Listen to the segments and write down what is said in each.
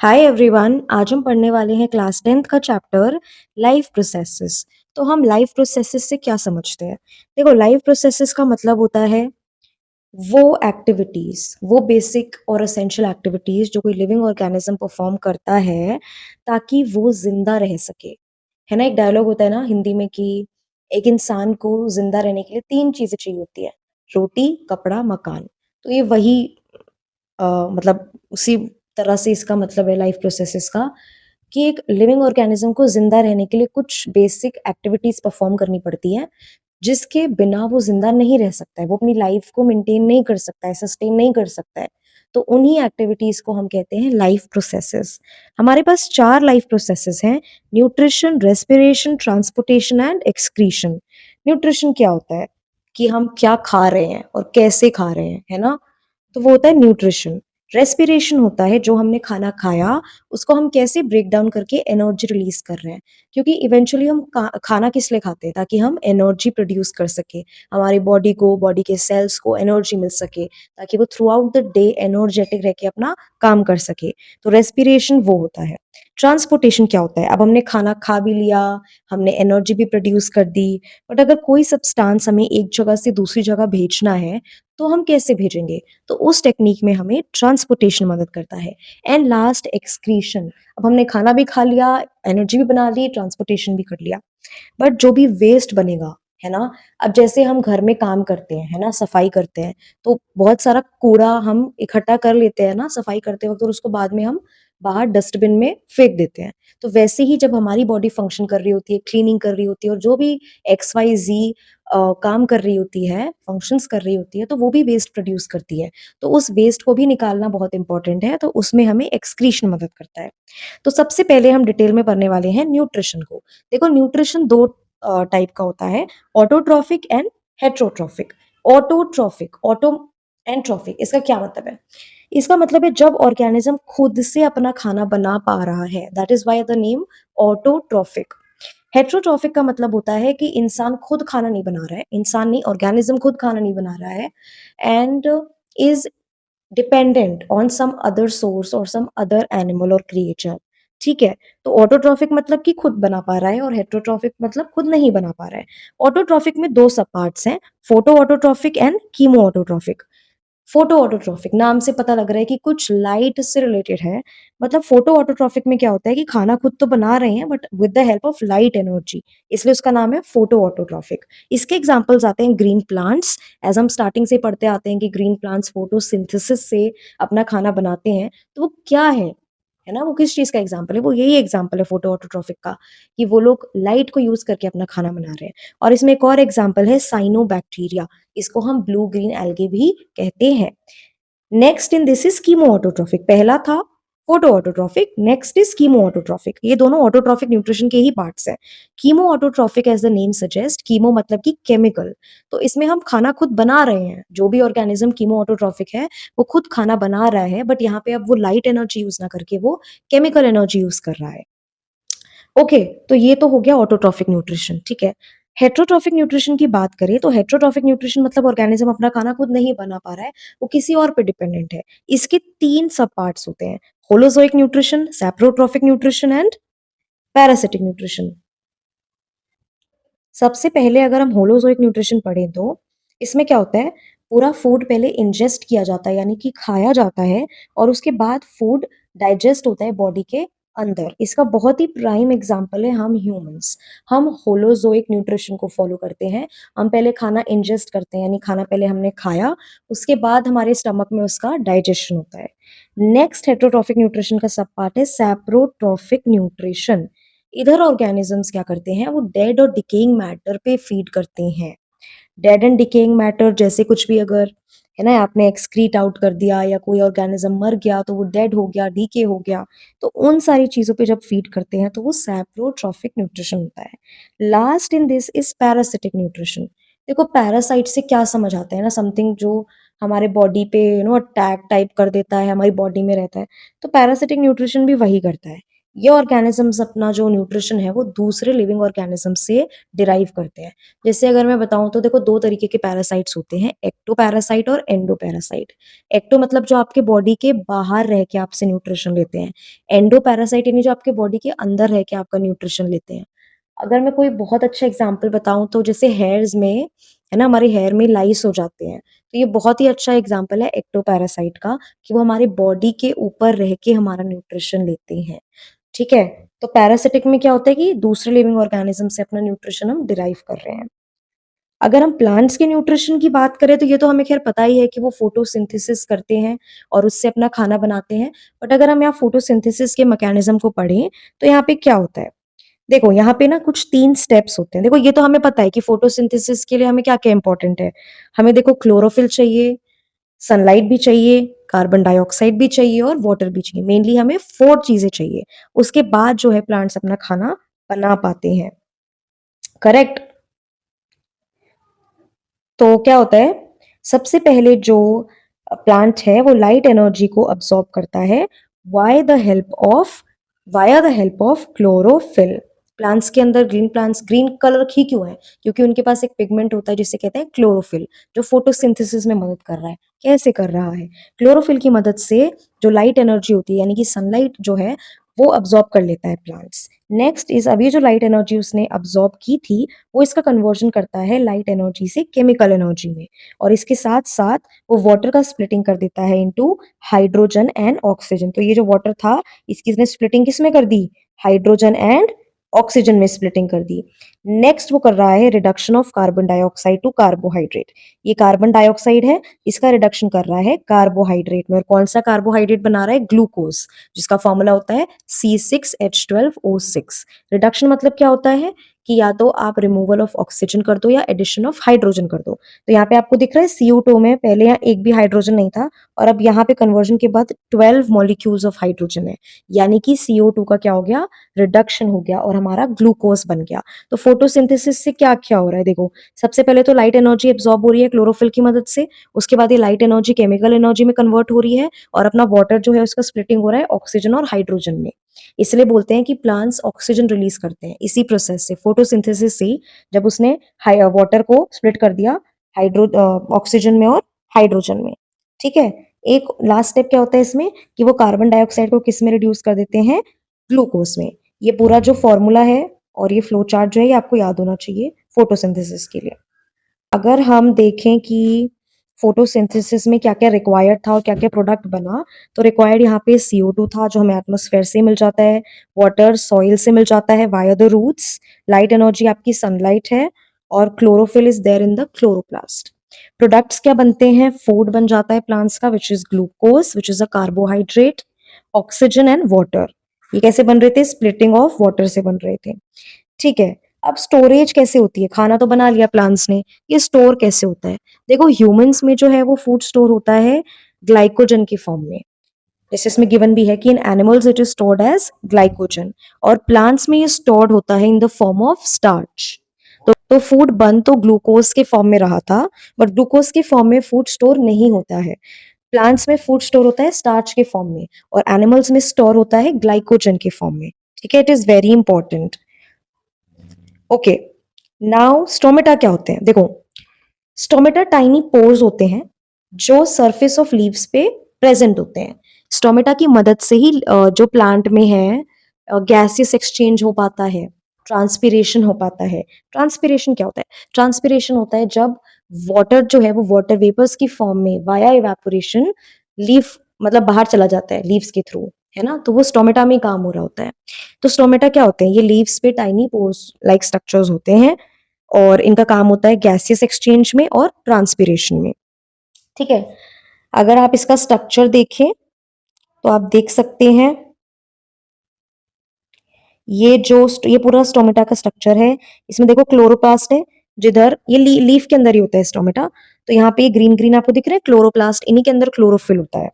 Hi everyone. आज हम पढ़ने वाले हैं क्लास 10th का चैप्टर लाइफ प्रोसेसेस। तो हम लाइफ प्रोसेसेस से क्या समझते हैं? देखो, लाइफ प्रोसेसेस का मतलब होता है वो एक्टिविटीज, वो बेसिक और एसेंशियल एक्टिविटीज जो कोई लिविंग ऑर्गेनिज्म परफॉर्म करता है ताकि वो जिंदा रह सके। है ना, एक डायलॉग होता है ना हिंदी में कि एक इंसान को जिंदा रहने के लिए तीन चीजें चाहिए होती है: रोटी, कपड़ा, मकान। तो ये वही मतलब उसी तरह से इसका मतलब है लाइफ प्रोसेसेस का कि एक लिविंग ऑर्गेनिज्म को जिंदा रहने के लिए कुछ बेसिक एक्टिविटीज परफॉर्म करनी पड़ती हैं, जिसके बिना वो जिंदा नहीं रह सकता है, वो अपनी लाइफ को मेंटेन नहीं कर सकता है, सस्टेन नहीं कर सकता है। तो उन्हीं एक्टिविटीज को हम कहते हैं लाइफ प्रोसेसेस। हमारे पास चार लाइफ प्रोसेसेस हैं: nutrition, respiration, transportation and excretion. Nutrition क्या होता है? कि हम क्या खा रहे हैं और कैसे खा रहे हैं, है ना। तो वो होता है न्यूट्रिशन। रेस्पिरेशन होता है जो हमने खाना खाया उसको हम कैसे ब्रेक डाउन करके एनर्जी रिलीज कर रहे हैं, क्योंकि इवेंचुअली हम खाना किस लिए खाते हैं? ताकि हम एनर्जी प्रोड्यूस कर सके, हमारी बॉडी को, बॉडी के सेल्स को एनर्जी मिल सके, ताकि वो through out the day energetic रह के अपना काम कर सके। तो रेस्पिरेशन वो होता है। ट्रांसपोर्टेशन क्या होता है? अब हमने खाना खा भी लिया, हमने एनर्जी भी प्रोड्यूस कर दी, बट अगर कोई सब्सटेंस हमें एक जगह से दूसरी जगह भेजना है तो हम कैसे भेजेंगे? तो उस टेक्निक में हमें ट्रांसपोर्टेशन मदद करता है। And last, excretion. अब हमने खाना भी खा लिया, एनर्जी भी बना ली, ट्रांसपोर्टेशन भी कर लिया, बट जो भी वेस्ट बनेगा, है ना। अब जैसे हम घर में काम करते हैं, है ना, सफाई करते हैं, तो बहुत सारा कूड़ा हम इकट्ठा कर लेते हैं ना सफाई करते वक्त, और उसको बाद में हम बाहर डस्टबिन में फेंक देते हैं। तो वैसे ही जब हमारी बॉडी फंक्शन कर रही होती है, क्लीनिंग कर रही होती है, और जो भी एक्स वाई जी काम कर रही होती है, फंक्शंस कर रही होती है, तो वो भी वेस्ट प्रोड्यूस करती है। तो उस वेस्ट को भी निकालना बहुत इंपॉर्टेंट है, तो उसमें हमें एक्सक्रीशन मदद करता है। तो सबसे पहले हम डिटेल में पढ़ने वाले हैं न्यूट्रिशन को। देखो, न्यूट्रिशन दो टाइप का होता है: autotrophic and heterotrophic. Auto and trophic, इसका क्या मतलब है? इसका मतलब है जब ऑर्गेनिज्म खुद से अपना खाना बना पा रहा है, that is why the name autotrophic. Heterotrophic का मतलब होता है कि इंसान खुद खाना नहीं बना रहा है, इंसान नहीं, ऑर्गेनिज्म खुद खाना नहीं बना रहा है, and is dependent on some other source और सम अदर एनिमल और क्रिएचर। ठीक है। तो ऑटोट्रॉफिक मतलब कि खुद बना पा रहा है, और हेट्रोट्रॉफिक मतलब खुद नहीं बना पा रहा है। ऑटोट्रॉफिक में दो सब पार्ट्स हैं: photo autotrophic and chemo autotrophic. Photo autotrophic नाम से पता लग रहा है कि कुछ लाइट से रिलेटेड है। मतलब फोटो ऑटोट्रॉफिक में क्या होता है कि खाना खुद तो बना रहे हैं, but with the help of light energy, इसलिए उसका नाम है फोटो ऑटोट्रॉफिक। इसके एग्जांपल्स आते हैं ग्रीन प्लांट्स। एज हम स्टार्टिंग से पढ़ते आते हैं कि ग्रीन प्लांट्स फोटोसिंथेसिस से अपना खाना बनाते हैं। तो वो क्या है ना, वो किस चीज का एग्जाम्पल है? वो यही एग्जाम्पल है फोटो ऑटोट्रॉफिक का, कि वो लोग लाइट को यूज करके अपना खाना बना रहे हैं। और इसमें एक और एग्जाम्पल है साइनोबैक्टीरिया, इसको हम ब्लू ग्रीन एल्गे भी कहते हैं। Next in this is chemo autotrophic. पहला था photo autotrophic, next is chemo autotrophic. ये दोनों ऑटोट्रॉफिक न्यूट्रिशन के ही पार्ट्स हैं। Chemo autotrophic as the name suggest, chemo मतलब कि केमिकल। तो इसमें हम खाना खुद बना रहे हैं, जो भी ऑर्गेनिज्म कीमो ऑटोट्रॉफिक है वो खुद खाना बना रहा है, बट यहाँ पे अब वो लाइट एनर्जी यूज ना करके वो केमिकल एनर्जी यूज कर रहा है। ओके, तो ये तो हो गया ऑटोट्रॉफिक न्यूट्रिशन। ठीक है। हेट्रोट्रॉफिक न्यूट्रिशन की बात करें तो हेट्रोट्रॉफिक न्यूट्रिशन मतलब ऑर्गेनिज्म अपना खाना खुद नहीं बना पा रहा है, वो किसी और पे डिपेंडेंट है। इसके तीन सब पार्ट्स होते हैं: holozoic nutrition, saprotrophic nutrition and parasitic nutrition. सबसे पहले अगर हम होलोजोइक न्यूट्रिशन पढ़ें तो इसमें क्या होता है, पूरा फूड पहले इंजेस्ट किया जाता है, यानी कि खाया जाता है, और उसके बाद फूड डाइजेस्ट होता है बॉडी के अंदर। इसका बहुत ही प्राइम एग्जांपल है हम ह्यूमंस। हम होलोजोइक न्यूट्रिशन को फॉलो करते हैं। हम पहले खाना इंजेस्ट करते हैं, यानी खाना पहले हमने खाया, उसके बाद हमारे स्टमक में उसका डाइजेशन होता है। नेक्स्ट हेट्रोट्रॉफिक न्यूट्रिशन का सब पार्ट है सैप्रोट्रॉफिक न्यूट्रिशन। इधर ऑर्गेनिजम्स क्या करते हैं, वो डेड और डिकेइंग मैटर पे फीड करते हैं। डेड एंड डिकेइंग मैटर जैसे कुछ भी, अगर है ना आपने एक्सक्रीट आउट कर दिया या कोई ऑर्गेनिज्म मर गया तो वो डेड हो गया, डीके हो गया, तो उन सारी चीजों पे जब फीड करते हैं तो वो सैप्रोट्रॉफिक न्यूट्रिशन होता है। Last in this is parasitic nutrition. देखो, पैरासाइट से क्या समझ आता है ना, समथिंग जो हमारे बॉडी पे अटैक टाइप कर देता है, हमारी बॉडी में रहता है। तो पैरासिटिक न्यूट्रिशन भी वही करता है। ये ऑर्गेनिजम्स अपना जो न्यूट्रिशन है वो दूसरे लिविंग ऑर्गेनिज्म से डिराइव करते हैं। जैसे अगर मैं बताऊँ तो देखो 2 तरीके के पैरासाइट्स होते हैं, एक्टोपैरासाइट और एंडोपैरासाइट। एक्टो मतलब जो आपके बॉडी के बाहर रह के आपसे न्यूट्रिशन लेते हैं। एंडोपैरासाइट यानी जो आपके बॉडी के अंदर रह के आपका न्यूट्रिशन लेते हैं। अगर मैं कोई बहुत अच्छा एग्जांपल बताऊँ तो जैसे हेयर्स में, है ना, हमारे हेयर में लाइस हो जाते हैं। तो ये बहुत ही अच्छा एग्जांपल है एक्टोपैरासाइट का कि वो हमारी बॉडी के ऊपर रह के हमारा न्यूट्रिशन लेते हैं। ठीक है? तो पैरासिटिक में क्या होता है कि दूसरे लिविंग ऑर्गेनिज्म से अपना न्यूट्रिशन हम डिराइव कर रहे हैं। अगर हम प्लांट्स के न्यूट्रिशन की बात करें तो ये तो हमें ख़ैर पता ही है कि वो फोटोसिंथेसिस करते हैं और उससे अपना खाना बनाते हैं। बट अगर हम यहाँ फोटोसिंथेसिस के मैकेनिज़्म को पढ़ें तो यहाँ पे क्या होता है? देखो यहाँ पे ना कुछ 3 स्टेप्स होते हैं। देखो ये तो हमें पता है कि फोटोसिंथेसिस के लिए हमें क्या-क्या इम्पोर्टेंट है। हमें देखो क्लोरोफिल चाहिए, सनलाइट भी चाहिए, कार्बन डाइऑक्साइड भी चाहिए और वाटर भी चाहिए। मेनली हमें 4 चीज़ें चाहिए। उसके बाद जो है प्लांट्स अपना खाना बना पाते हैं। करेक्ट? तो क्या होता है, सबसे पहले जो प्लांट है वो लाइट एनर्जी को अब्सॉर्ब करता है why the help of via the help of chlorophyll. Plants के अंदर ग्रीन प्लांट्स ग्रीन कलर ही क्यों है? क्योंकि उनके पास एक पिगमेंट होता है जिसे कहते हैं क्लोरोफिल, जो फोटोसिंथेसिस में मदद कर रहा है। कैसे कर रहा है? क्लोरोफिल की मदद से जो लाइट एनर्जी होती है यानी कि सनलाइट जो है वो अब्सॉर्ब कर लेता है प्लांट्स। नेक्स्ट इज अभी जो लाइट एनर्जी उसने अब्सॉर्ब की थी वो इसका कन्वर्जन करता है लाइट एनर्जी से केमिकल एनर्जी में, और इसके साथ-साथ वो वाटर का स्प्लिटिंग कर देता है इनटू हाइड्रोजन एंड ऑक्सीजन। तो ये जो वाटर था इसकी इसने स्प्लिटिंग किसमें कर दी? हाइड्रोजन एंड ऑक्सीजन में स्प्लिटिंग कर दी। नेक्स्ट वो कर रहा है reduction of carbon dioxide to carbohydrate. ये कार्बन डाइऑक्साइड है, इसका रिडक्शन कर रहा है कार्बोहाइड्रेट में, और कौन सा कार्बोहाइड्रेट बना रहा है? ग्लूकोज, जिसका फॉर्मूला होता है C6H12O6। रिडक्शन मतलब क्या होता है कि या तो आप रिमूवल ऑफ ऑक्सीजन कर दो या एडिशन ऑफ हाइड्रोजन कर दो। तो यहाँ पे आपको दिख रहा है CO2 में पहले यहाँ एक भी हाइड्रोजन नहीं था और अब यहाँ पे कन्वर्जन के बाद 12 मॉलिक्यूल्स ऑफ हाइड्रोजन है, यानी कि CO2 का क्या हो गया? रिडक्शन हो गया और हमारा ग्लूकोज बन गया। तो फोटोसिंथेसिस से क्या क्या हो रहा है? देखो, सबसे पहले तो लाइट एनर्जी एब्जॉर्ब हो रही है क्लोरोफिल की मदद से, उसके बाद ये लाइट एनर्जी केमिकल एनर्जी में कन्वर्ट हो रही है और अपना वाटर जो है उसका स्प्लिटिंग हो रहा है ऑक्सीजन और हाइड्रोजन में। इसलिए बोलते हैं कि प्लांट्स ऑक्सीजन रिलीज करते हैं इसी प्रोसेस से, फोटोसिंथेसिस से ही। जब उसने वाटर को स्प्लिट कर दिया हाइड्रो ऑक्सीजन में और हाइड्रोजन में। ठीक है? एक लास्ट स्टेप क्या होता है इसमें कि वो कार्बन डाइऑक्साइड को किस में रिड्यूस कर देते हैं? ग्लूकोज में। ये पूरा जो फॉर्मूला है और ये फ्लो चार्ट जो है ये आपको याद होना चाहिए फोटोसिंथेसिस के लिए। अगर हम देखें कि फोटोसिंथेसिस में क्या-क्या रिक्वायर्ड था और क्या-क्या प्रोडक्ट बना, तो रिक्वायर्ड यहाँ पे CO2 था जो हमें एटमॉस्फेयर से मिल जाता है, वाटर सॉइल से मिल जाता है via the roots, light energy आपकी सनलाइट है और chlorophyll is there in the chloroplast. Products क्या बनते हैं? फूड बन जाता है प्लांट्स का which is glucose which is a carbohydrate, oxygen and water. ये कैसे बन रहे थे? स्प्लिटिंग ऑफ वाटर से बन रहे थे। ठीक है, अब स्टोरेज कैसे होती है? खाना तो बना लिया प्लांट्स ने, ये स्टोर कैसे होता है? देखो ह्यूमन्स में जो है वो फूड स्टोर होता है ग्लाइकोजन की फॉर्म में। जैसे इसमें गिवन भी है कि in animals it is stored as glycogen, और प्लांट्स में ये स्टोर्ड होता है in the form of starch. तो फूड बन तो ग्लूकोज के फॉर्म में रहा था, बट ग्लूकोज के फॉर्म में फूड स्टोर नहीं होता है। प्लांट्स में फूड स्टोर होता है स्टार्च के फॉर्म में और एनिमल्स में स्टोर होता है ग्लाइकोजन के फॉर्म में। ठीक है, it is very important. Okay, now stomata क्या होते हैं? देखो, स्टोमेटा टाइनी पोर्स होते हैं जो सरफेस ऑफ लीव्स पे प्रेजेंट होते हैं। स्टोमेटा की मदद से ही जो प्लांट में है गैसियस एक्सचेंज हो पाता है, ट्रांसपिरेशन हो पाता है। ट्रांसपिरेशन क्या होता है? ट्रांसपिरेशन होता है जब वाटर जो है वो वाटर वेपर्स की फॉर्म में वाया इवेपोरेशन लीफ मतलब बाहर चला जाता है लीव्स के थ्रू, है ना? तो वो स्टोमेटा में काम हो रहा होता है। तो स्टोमेटा क्या होते हैं? ये लीव्स पे टाइनी पोर्स लाइक स्ट्रक्चर्स होते हैं और इनका काम होता है गैसियस एक्सचेंज में और ट्रांसपिरेशन में। ठीक है, अगर आप इसका स्ट्रक्चर देखें तो आप देख सकते हैं ये पूरा स्टोमेटा का स्ट्रक्चर है। इसमें देखो क्लोरोप्लास्ट है, जिधर ये लीफ के अंदर ही होता है स्टोमेटा। तो यहाँ पे ये ग्रीन ग्रीन आपको दिख रहा है क्लोरोप्लास्ट, इन्हीं के अंदर क्लोरोफिल होता है।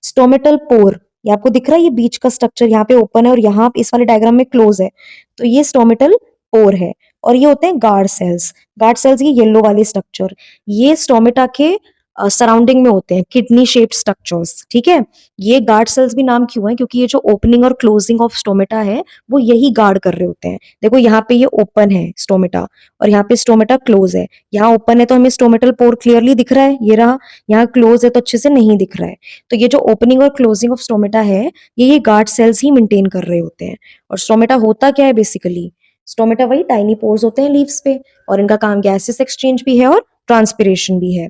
स्टोमेटल पोर, ये आपको दिख रहा है, ये बीच का स्ट्रक्चर यहाँ पे ओपन है और यहाँ इस वाले डायग्राम में क्लोज है। तो ये स्टोमेटल पोर है और ये होते हैं गार्ड सेल्स। गार्ड सेल्स ये येलो वाले स्ट्रक्चर, ये स्टोमेटा के सराउंडिंग में होते हैं, किडनी शेप्ड स्ट्रक्चर्स, ठीक है। ये गार्ड सेल्स भी नाम क्यों है, क्योंकि ये जो ओपनिंग और क्लोजिंग ऑफ स्टोमेटा है वो यही गार्ड कर रहे होते हैं। देखो यहाँ पे ये ओपन है स्टोमेटा, और यहाँ पे स्टोमेटा क्लोज है। यहाँ ओपन है तो हमें स्टोमेटल पोर क्लियरली दिख रहा है, ये रहा। यहाँ क्लोज है तो अच्छे से नहीं दिख रहा है। तो ये जो ओपनिंग और क्लोजिंग ऑफ स्टोमेटा है, ये गार्ड सेल्स ही मेंटेन कर रहे होते हैं। और स्टोमेटा होता क्या है बेसिकली, स्टोमेटा वही टाइनी पोर्स होते हैं लीव्स पे, और इनका काम गैसेस एक्सचेंज भी है और ट्रांसपिरेशन भी है।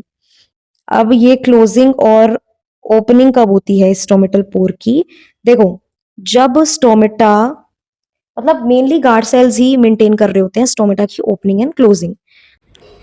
अब ये क्लोजिंग और ओपनिंग कब होती है स्टोमेटल पोर की, देखो जब स्टोमेटा, मतलब मेनली गार्ड सेल्स ही मेंटेन कर रहे होते हैं स्टोमेटा की ओपनिंग एंड क्लोजिंग।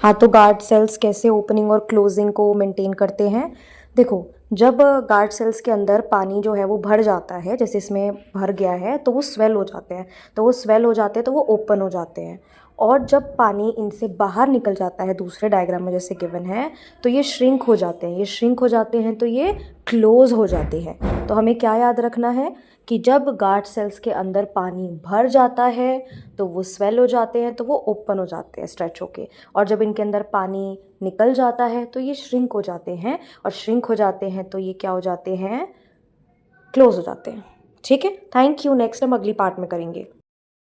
हाँ, तो गार्ड सेल्स कैसे ओपनिंग और क्लोजिंग को मेंटेन करते हैं, देखो जब गार्ड सेल्स के अंदर पानी जो है वो भर जाता है, जैसे इसमें भर गया है तो वो स्वेल हो जाते हैं, तो वो स्वेल हो जाते हैं तो वो ओपन हो जाते हैं। और जब पानी इनसे बाहर निकल जाता है दूसरे डायग्राम में जैसे गिवन है, तो ये श्रिंक हो जाते हैं, ये श्रिंक हो जाते हैं तो ये क्लोज हो जाते हैं। तो हमें क्या याद रखना है कि जब गार्ड सेल्स के अंदर पानी भर जाता है तो वो स्वेल हो जाते हैं, तो वो ओपन हो जाते हैं स्ट्रेच होके। और जब इनके अंदर पानी निकल जाता है तो ये श्रिंक हो जाते हैं, और श्रिंक हो जाते हैं तो ये क्या हो जाते हैं, क्लोज हो जाते हैं। ठीक है, थैंक यू। नेक्स्ट हम अगली पार्ट में करेंगे।